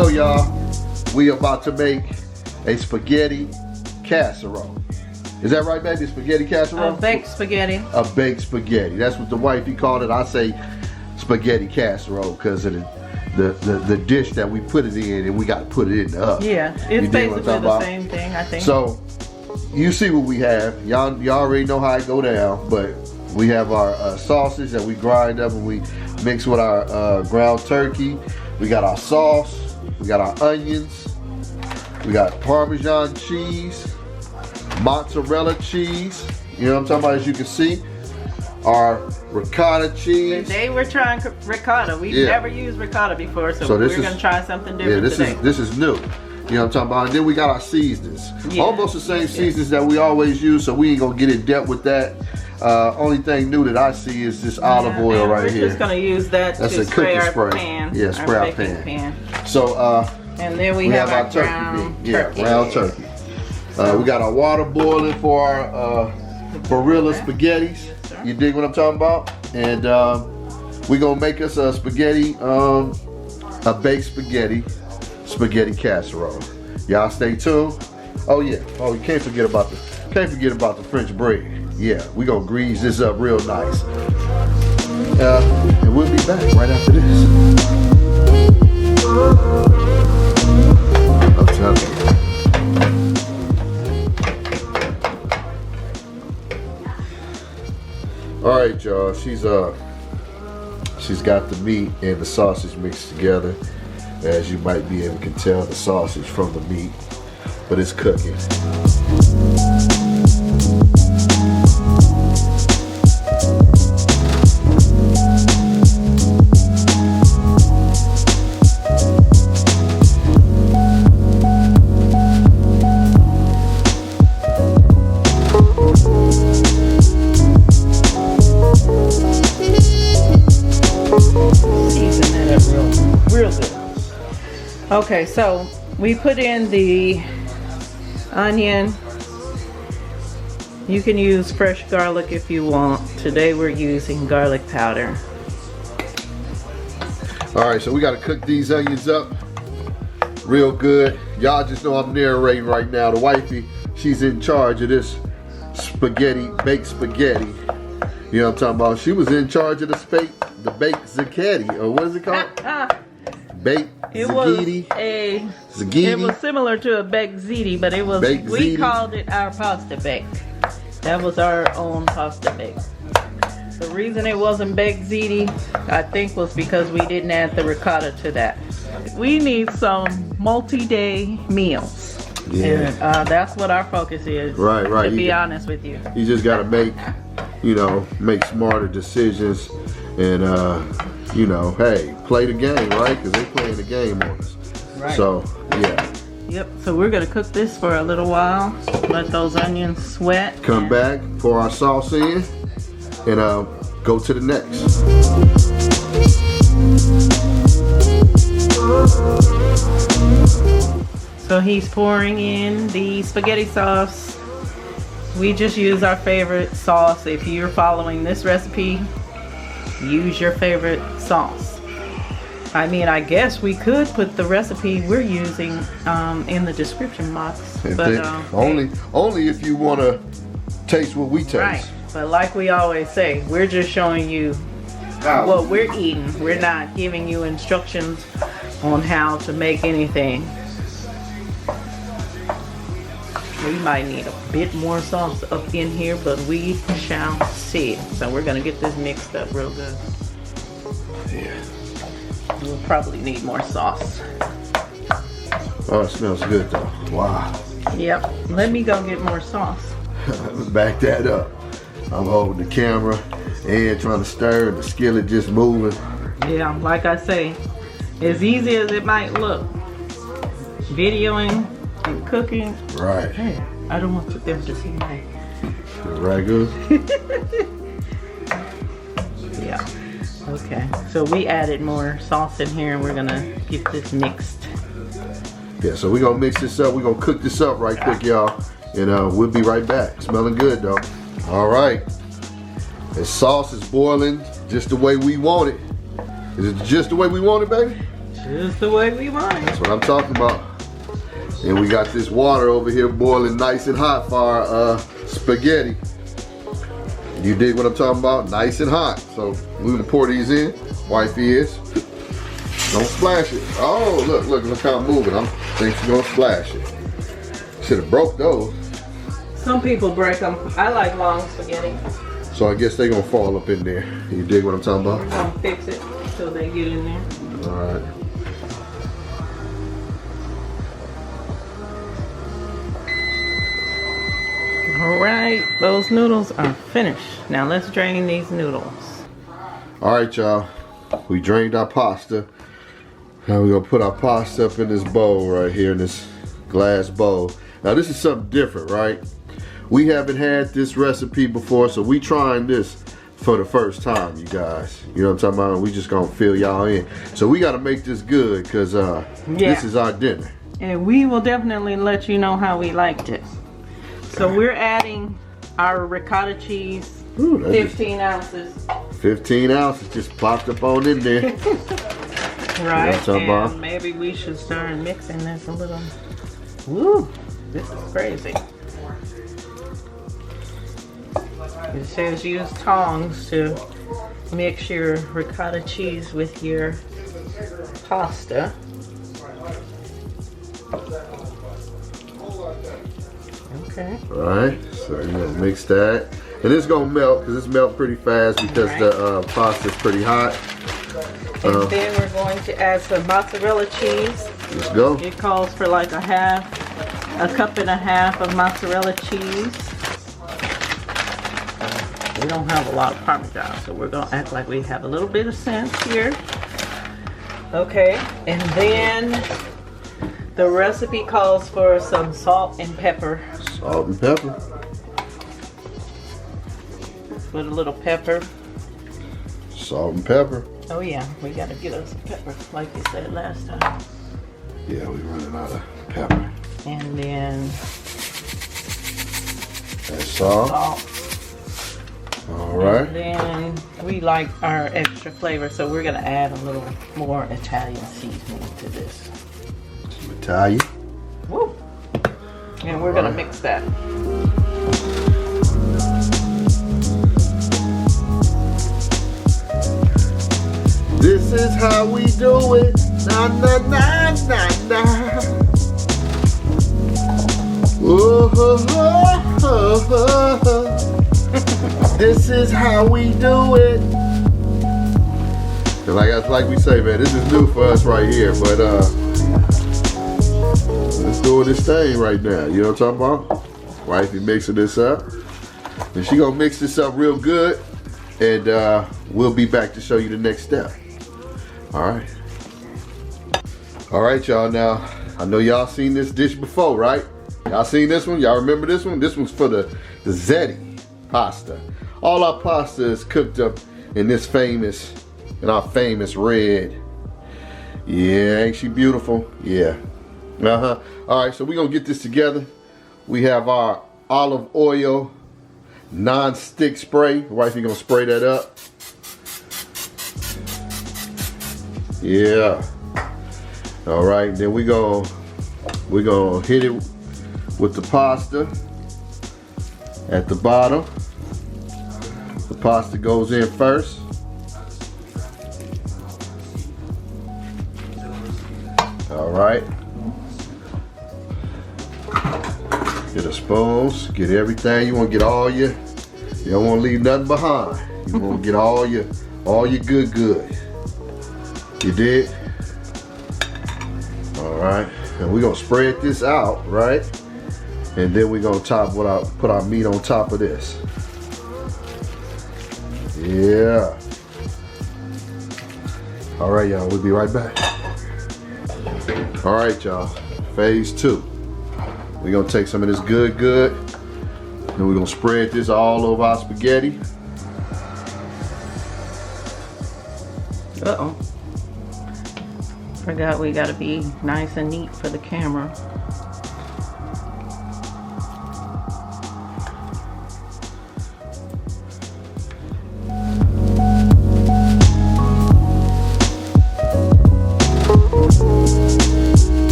go, y'all. We about to make a spaghetti casserole. Is that right, baby? Spaghetti casserole? A baked spaghetti. A baked spaghetti. That's what the wifey called it. I say spaghetti casserole because of the dish that we put it in, and we got to put it in the oven. Yeah, it's basically the same thing, I think. So you see what we have. Y'all already know how it go down, but we have our sausage that we grind up and we mix with our ground turkey. We got our sauce. We got our onions. We got Parmesan cheese, mozzarella cheese. You know what I'm talking about? As you can see, our ricotta cheese. Today we're trying ricotta. We've never used ricotta before, so we're gonna try something different today. This is new. You know what I'm talking about? And then we got our seasonings. Almost the same seasonings that we always use, so we ain't gonna get in depth with that. Only thing new that I see is this olive oil right here. We're just gonna use that to spray our pan. Yeah, spray our pan. So and then we have our turkey. Ground turkey. We got our water boiling for our Barilla spaghettis. You dig what I'm talking about? And we're gonna make us a spaghetti, a baked spaghetti casserole. Y'all stay tuned. Oh yeah. Oh, you can't forget about the French bread. Yeah, we gonna grease this up real nice. And we'll be back right after this. I'm telling you. All right, y'all. She's got the meat and the sausage mixed together. As you might be able to tell the sausage from the meat, but it's cooking. Okay, so we put in the onion. You can use fresh garlic if you want. Today we're using garlic powder. All right, so we got to cook these onions up real good. Y'all just know I'm narrating right now. The wifey, she's in charge of this baked spaghetti. You know what I'm talking about? She was in charge of the baked zucchini, or what is it called? Baked zucchini. It was similar to a baked ziti, but it was we called it our pasta bake. That was our own pasta bake. The reason it wasn't baked ziti, I think, was because we didn't add the ricotta to that. We need some multi-day meals. Yeah. And that's what our focus is. Right. To be honest with you. You just gotta make smarter decisions and hey, play the game, right? Because they're playing the game on us. Right. So, yeah. Yep, so we're going to cook this for a little while. Let those onions sweat. Come back, pour our sauce in, and go to the next. So he's pouring in the spaghetti sauce. We just use our favorite sauce. If you're following this recipe, use your favorite sauce. I mean, I guess we could put the recipe we're using in the description box. But only if you want to taste what we taste. Right. But like we always say, we're just showing you what we're eating. We're not giving you instructions on how to make anything. We might need a bit more sauce up in here, but we shall see. So we're gonna get this mixed up real good. Yeah. We'll probably need more sauce. Oh, it smells good though. Wow. Yep. Let me go get more sauce. Back that up. I'm holding the camera and trying to stir, and the skillet just moving. Yeah, like I say, as easy as it might look, videoing and cooking. Right. Hey, I don't want them to see my ragu. Yeah. Okay. So we added more sauce in here, and we're gonna get this mixed. Yeah. So we're gonna mix this up. We're gonna cook this up right quick, y'all, and we'll be right back. Smelling good though. All right. The sauce is boiling just the way we want it. Is it just the way we want it, baby? This is the way we want it. That's what I'm talking about. And we got this water over here boiling nice and hot for our spaghetti. You dig what I'm talking about? Nice and hot. So we're gonna pour these in. Wifey is. Don't splash it. Oh, look how I'm moving. I think she's gonna splash it. Should have broke those. Some people break them. I like long spaghetti. So I guess they're gonna fall up in there. You dig what I'm talking about? We're gonna fix it so they get in there. All right. All right, those noodles are finished. Now let's drain these noodles. All right, y'all. We drained our pasta. Now we're gonna put our pasta up in this bowl right here, in this glass bowl. Now this is something different, right? We haven't had this recipe before, so we trying this for the first time, you guys. You know what I'm talking about? We just gonna fill y'all in. So we gotta make this good, cause this is our dinner. And we will definitely let you know how we liked it. So we're adding our ricotta cheese, 15 ounces. 15 ounces just plopped up on in there. Right, and maybe we should start mixing this a little. Woo, this is crazy. It says use tongs to mix your ricotta cheese with your pasta. Okay. Alright, so you're gonna mix that. And it's gonna melt, because it's melt pretty fast because the pasta's pretty hot. And then we're going to add some mozzarella cheese. Let's go. It calls for like a cup and a half of mozzarella cheese. We don't have a lot of Parmesan, so we're gonna act like we have a little bit of sense here. Okay, and then the recipe calls for some salt and pepper. Salt and pepper. With a little pepper. Salt and pepper. Oh yeah, we gotta get us some pepper, like you said last time. Yeah, we're running out of pepper. And then that's salt. All right. And then we like our extra flavor, so we're gonna add a little more Italian seasoning to this. Some Italian. Woo! And we're gonna mix that. This is how we do it. Na na na na na. Ooh, this is how we do it. Like we say, man, this is new for us right here, but let's do this thing right now. You know what I'm talking about? Wifey mixing this up. And she gonna mix this up real good, and we'll be back to show you the next step. All right, y'all. Now I know y'all seen this dish before, right? Y'all seen this one? Y'all remember this one? This one's for the Ziti pasta. All our pasta is cooked up in our famous red. Yeah, ain't she beautiful? Yeah. All right, so we're gonna get this together. We have our olive oil non-stick spray. Wifey gonna spray that up. Yeah. All right, then we're gonna hit it with the pasta at the bottom. The pasta goes in first. All right. Get a spoon, get everything. You want to get all your, you don't want to leave nothing behind. You want to get all your good. You did? All right. And we're going to spread this out, right? And then we're going to put our meat on top of this. Yeah. All right, y'all. We'll be right back. All right, y'all. Phase 2. We're going to take some of this good. And we're going to spread this all over our spaghetti. Uh-oh. Forgot we got to be nice and neat for the camera.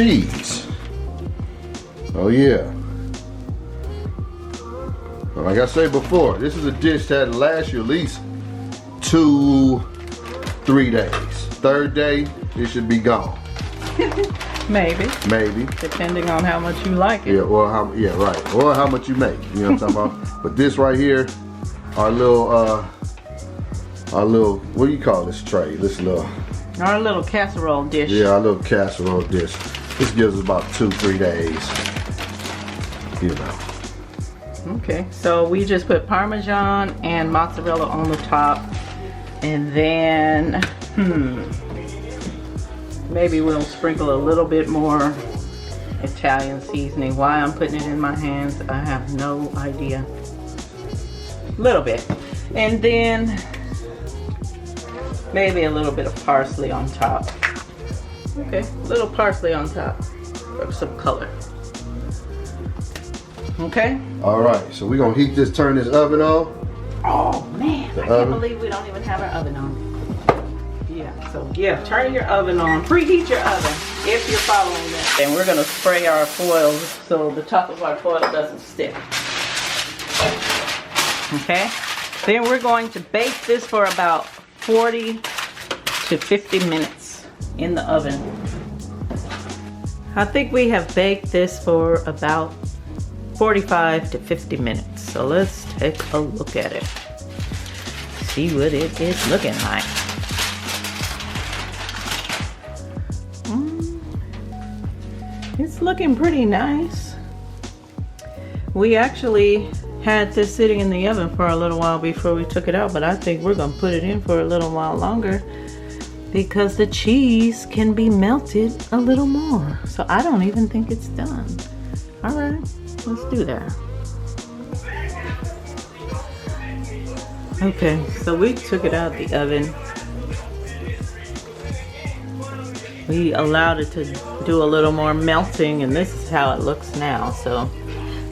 cheese. Oh yeah. Like I said before, this is a dish that lasts you at least 2-3 days. Third day, it should be gone. Maybe. Maybe. Depending on how much you like it. Yeah, or how, yeah, right. Or how much you make. You know what I'm talking about? But this right here, our little, what do you call this tray? This little. Our little casserole dish. Yeah, our little casserole dish. This gives us about 2-3 days. You know. Okay, so we just put Parmesan and mozzarella on the top. And then, maybe we'll sprinkle a little bit more Italian seasoning. Why I'm putting it in my hands, I have no idea. Little bit. And then maybe a little bit of parsley on top. Okay, a little parsley on top for some color. Okay? All right, so we're gonna turn this oven on. Oh man, I can't believe we don't even have our oven on. Yeah, so yeah, turn your oven on. Preheat your oven if you're following that. And we're gonna spray our foil so the top of our foil doesn't stick. Okay? Then we're going to bake this for about 40 to 50 minutes in the oven. I think we have baked this for about 45 to 50 minutes. So let's take a look at it. See what it is looking like. It's looking pretty nice. We actually had this sitting in the oven for a little while before we took it out, but I think we're gonna put it in for a little while longer because the cheese can be melted a little more. So I don't even think it's done. All right, let's do that. Okay, so we took it out of the oven. We allowed it to do a little more melting, and this is how it looks now. So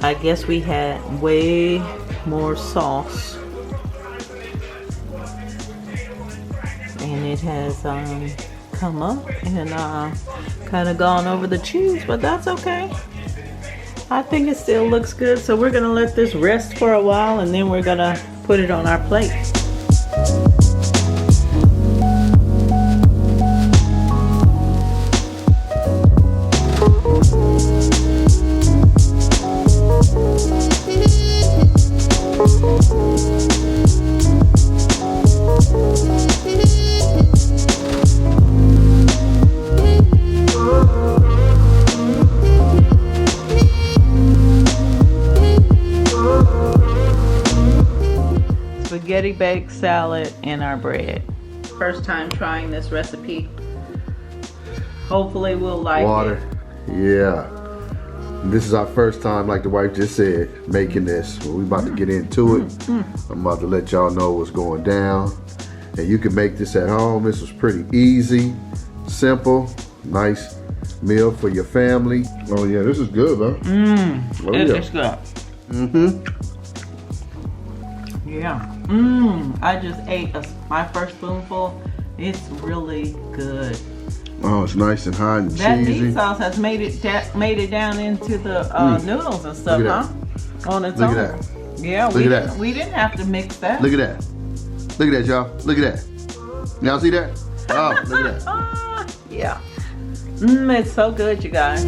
I guess we had way more sauce, and it has come up and kind of gone over the cheese, but that's okay. I think it still looks good. So we're gonna let this rest for a while, and then we're gonna put it on our plate. Spaghetti baked salad and our bread. First time trying this recipe. Hopefully we'll like it. Yeah. This is our first time, like the wife just said, making this. Well, we about to get into it. I'm about to let y'all know what's going down. And you can make this at home. This was pretty easy, simple, nice meal for your family. Oh yeah, this is good, huh? It's good. Yeah. I just ate my first spoonful. It's really good. Oh, it's nice and hot and that cheesy. That meat sauce has made it down into the noodles and stuff, huh? On its own. Look at that. Yeah, Look at that. We didn't have to mix that. Look at that. Look at that, y'all. Look at that. Y'all see that? Oh, look at that. Yeah. It's so good, you guys.